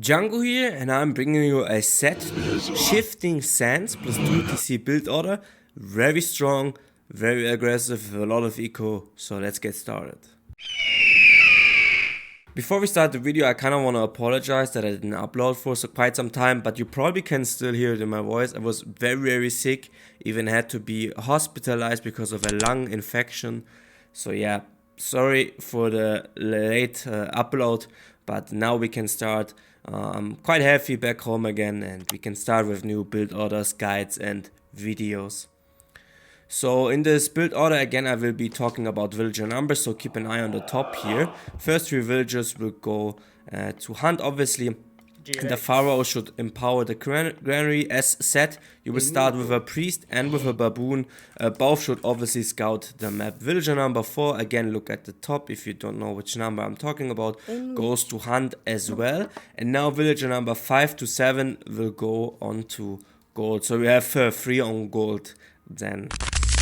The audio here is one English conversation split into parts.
Django here, and I'm bringing you a set Shifting Sands plus 2 TC build order. Very strong, very aggressive, a lot of eco, so let's get started. Before we start the video, I kind of want to apologize that I didn't upload for quite some time, but you probably can still hear it in my voice. I was very sick, even had to be hospitalized because of a lung infection. So yeah, sorry for the late upload, but now we can start. I'm quite happy back home again, and we can start with new build orders, guides and videos. So in this build order again I will be talking about villager numbers, so keep an eye on the top here. First 3 villagers will go to hunt obviously. The pharaoh should empower the granary as said. You will start with a priest and with a baboon. Both should obviously scout the map. Villager number 4, again look at the top if you don't know which number I'm talking about, goes to hunt as well. And now villager number 5 to 7 will go on to gold. So we have 3 on gold then.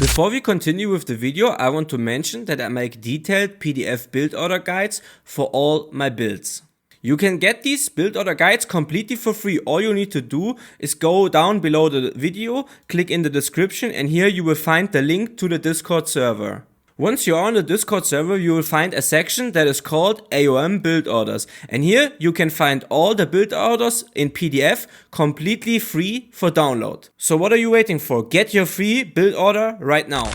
Before we continue with the video, I want to mention that I make detailed PDF build order guides for all my builds. You can get these build order guides completely for free. All you need to do is go down below the video, click in the description, and here you will find the link to the Discord server. Once you're on the Discord server, you will find a section that is called AOM build orders. And here you can find all the build orders in PDF completely free for download. So what are you waiting for? Get your free build order right now.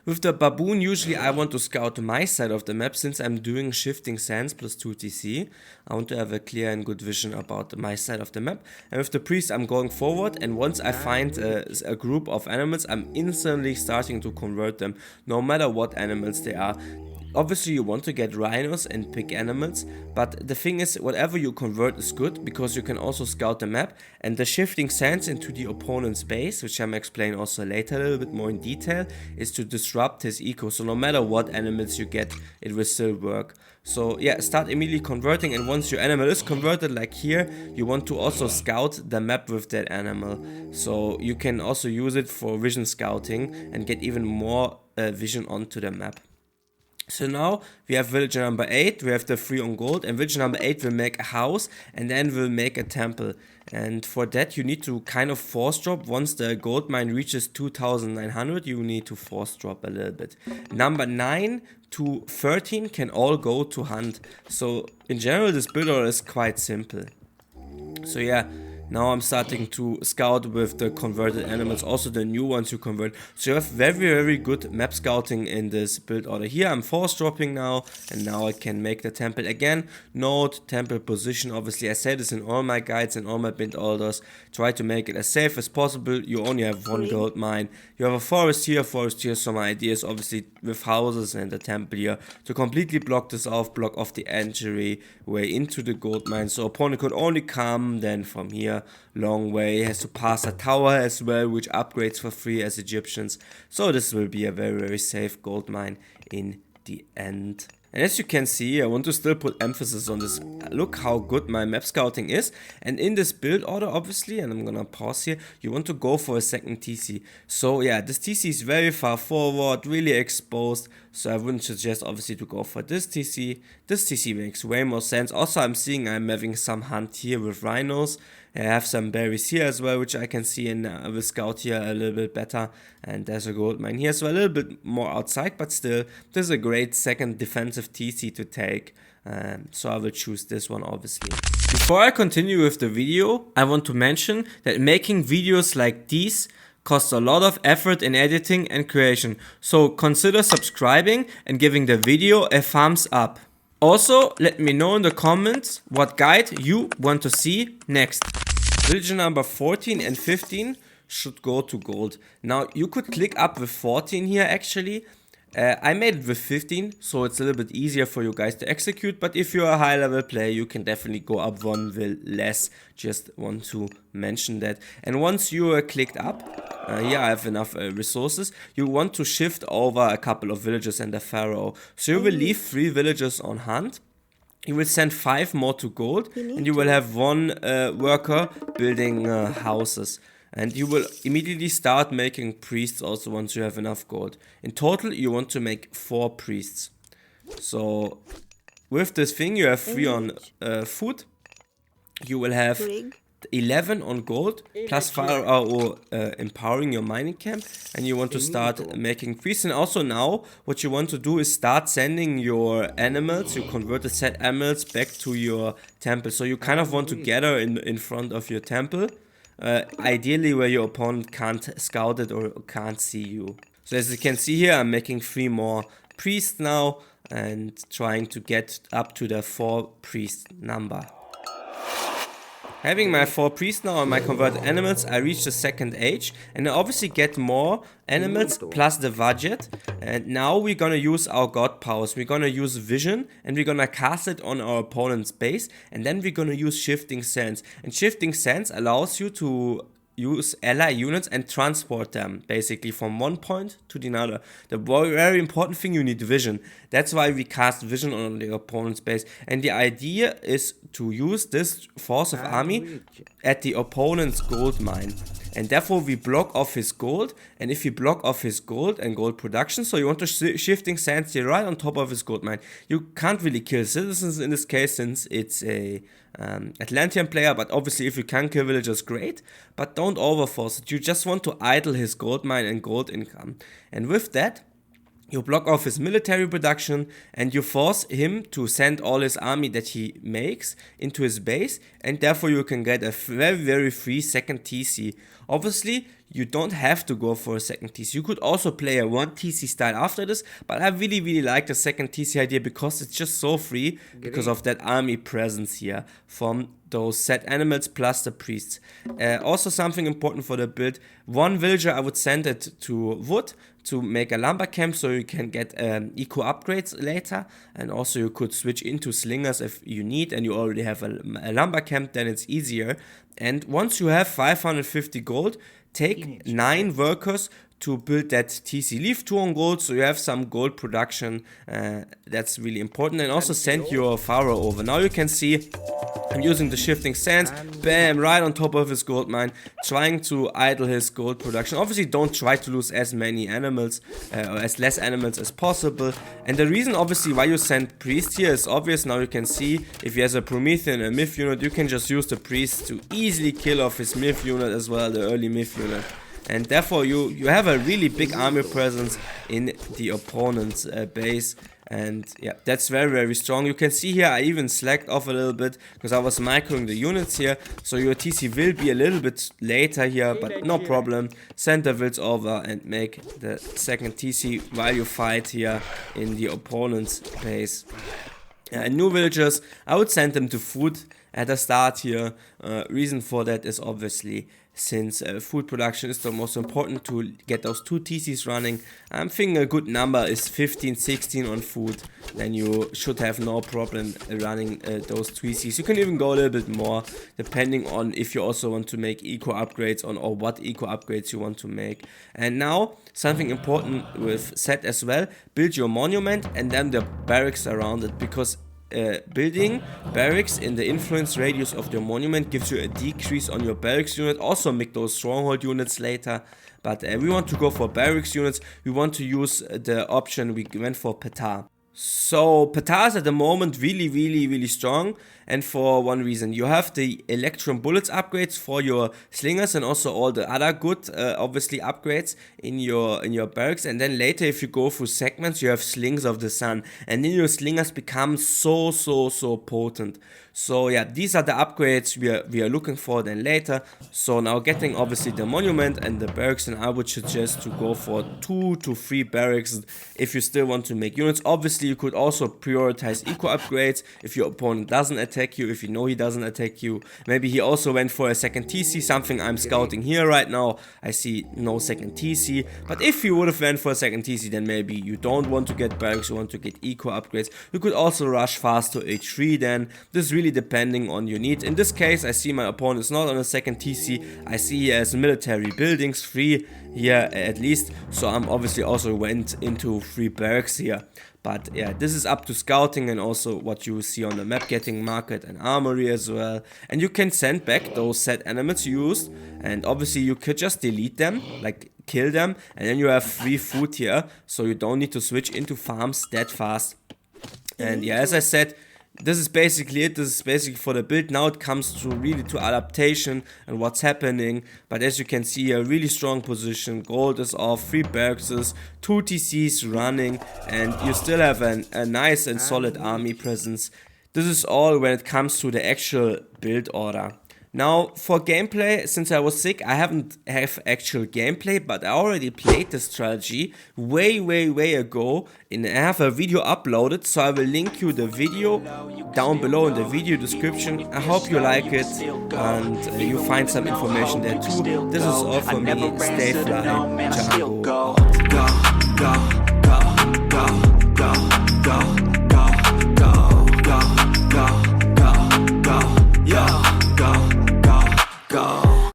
With the baboon, usually I want to scout my side of the map since I'm doing Shifting Sands plus 2 TC. I want to have a clear and good vision about my side of the map. And with the priest, I'm going forward, and once I find a group of animals, I'm instantly starting to convert them, no matter what animals they are. Obviously you want to get rhinos and big animals, but the thing is, whatever you convert is good, because you can also scout the map, and the shifting sands into the opponent's base, which I'm explaining also later a little bit more in detail, is to disrupt his eco. So no matter what animals you get, it will still work. So yeah, start immediately converting, and once your animal is converted, like here, you want to also scout the map with that animal. So you can also use it for vision scouting and get even more vision onto the map. So now we have villager number 8, we have the 3 on gold, and villager number 8 will make a house and then will make a temple. And for that you need to kind of force drop. Once the gold mine reaches 2900, you need to force drop a little bit. Number 9 to 13 can all go to hunt. So in general this build order is quite simple. So yeah, now I'm starting to scout with the converted animals, also the new ones you convert. So you have very good map scouting in this build order. Here I'm force dropping now, and now I can make the temple again. Note temple position, obviously I say this in all my guides and all my build orders. Try to make it as safe as possible. You only have 1 gold mine. You have a forest here. So my idea is obviously with houses and the temple here to completely block this off, block off the entry way into the gold mine. So opponent could only come then from here. Long way, has to pass a tower as well, which upgrades for free as Egyptians. So this will be a very safe gold mine in the end. And as you can see, I want to still put emphasis on this. Look how good my map scouting is. And in this build order, obviously, and I'm gonna pause here, you want to go for a second TC. So yeah, this TC is very far forward, really exposed. So I wouldn't suggest obviously to go for this TC. This TC makes way more sense. Also, I'm seeing I'm having some hunt here with rhinos. I have some berries here as well, which I can see, and I will scout here a little bit better. And there's a gold mine here, so a little bit more outside, but still, this is a great second defensive TC to take. So I will choose this one, obviously. Before I continue with the video, I want to mention that making videos like these costs a lot of effort in editing and creation. So consider subscribing and giving the video a thumbs up. Also, let me know in the comments what guide you want to see next. Villager number 14 and 15 should go to gold. Now you could click up with 14 here actually. I made it with 15, so it's a little bit easier for you guys to execute, but if you're a high level player, you can definitely go up 1 will less. Just want to mention that. And once you are clicked up, here I have enough resources, you want to shift over a couple of villages and the pharaoh. So you will leave 3 villagers on hunt. You will send 5 more to gold, and you will have 1 worker building houses. And you will immediately start making priests also once you have enough gold. In total, you want to make 4 priests. So with this thing, you have 3 on food. you will have 11 on gold, plus 5 empowering your mining camp, and you want to start making feasts. And also now, what you want to do is start sending your animals, your converted set animals, back to your temple. So you kind of want to gather in front of your temple, ideally where your opponent can't scout it or can't see you. So as you can see here, I'm making 3 more priests now, and trying to get up to the 4 priest number. Having my 4 priests now and my converted animals, I reach the 2nd age, and I obviously get more animals plus the budget. And now we're gonna use our god powers. We're gonna use vision, and we're gonna cast it on our opponent's base, and then we're gonna use shifting sands. And shifting sands allows you to use ally units and transport them basically from one point to the other. The very important thing, you need vision. That's why we cast vision on the opponent's base, and the idea is to use this force of army at the opponent's gold mine, and therefore we block off his gold. And if you block off his gold and gold production, so you want to shifting sands here right on top of his gold mine, you can't really kill citizens in this case since it's a Atlantean player, but obviously if you can kill villagers, great, but don't overforce it. You just want to idle his gold mine and gold income, and with that you block off his military production, and you force him to send all his army that he makes into his base, and therefore you can get a very free 2nd TC. Obviously you don't have to go for a 2nd TC. You could also play a 1 TC style after this, but I really like the 2nd TC idea because it's just so free because of that army presence here from those set animals plus the priests. Also something important for the build, 1 villager I would send it to wood to make a lumber camp, so you can get eco upgrades later, and also you could switch into slingers if you need and you already have a lumber camp, then it's easier. And once you have 550 gold, take 9 workers to build that TC. Leave 2 on gold, so you have some gold production. That's really important. And also send your Pharaoh over. Now you can see I'm using the shifting sands, bam, right on top of his gold mine, trying to idle his gold production. Obviously don't try to lose as many animals or as less animals as possible. And the reason obviously why you send priest here is obvious. Now you can see if he has a Promethean and a myth unit, you can just use the priest to easily kill off his myth unit as well, the early myth unit. And therefore you have a really big army presence in the opponent's base. And yeah, that's very strong. You can see here I even slacked off a little bit because I was microing the units here, so your TC will be a little bit later here, but no problem. Send the wilds over and make the 2nd TC while you fight here in the opponent's base. And new villagers, I would send them to food at the start here. Reason for that is obviously since food production is the most important to get those 2 TCs running. I'm thinking a good number is 15, 16 on food. Then you should have no problem running those TCs. You can even go a little bit more depending on if you also want to make eco upgrades on or what eco upgrades you want to make. And now something important with set as well, build your monument and then the barracks around it, because building barracks in the influence radius of your monument gives you a decrease on your barracks unit. Also make those stronghold units later, but we want to go for barracks units. We want to use the option we went for Petar. So Petar is at the moment really strong, and for one reason. You have the electron bullets upgrades for your slingers and also all the other good obviously upgrades in your barracks, and then later if you go through segments you have slings of the sun, and then your slingers become so potent. So yeah, these are the upgrades we are looking for then later. So now getting obviously the monument and the barracks, and I would suggest to go for 2 to 3 barracks if you still want to make units. Obviously you could also prioritize eco upgrades if your opponent doesn't attack you, if you know he doesn't attack you. Maybe he also went for a 2nd TC, something I'm scouting here right now. I see no 2nd TC, but if you would have went for a 2nd TC, then maybe you don't want to get barracks, you want to get eco upgrades. You could also rush fast to H3 then. This is really depending on your needs. In this case I see my opponent is not on a 2nd TC. I see he has military buildings, 3 here at least, so I'm obviously also went into 3 barracks here. But yeah, this is up to scouting and also what you see on the map, getting market and armory as well. And you can send back those set animals you used, and obviously you could just delete them, like kill them, and then you have free food here, so you don't need to switch into farms that fast. And yeah, as I said, this is basically it. This is basically for the build. Now it comes to really to adaptation and what's happening. But as you can see, a really strong position. Gold is off, 3 barracks, 2 TCs running, and you still have a nice and solid army presence. This is all when it comes to the actual build order. Now for gameplay, since I was sick, I haven't have actual gameplay, but I already played this strategy way ago, and I have a video uploaded, so I will link you the video down below in the video description. I hope you like it and you find some information there too. This is all for me. Stay fly, Django.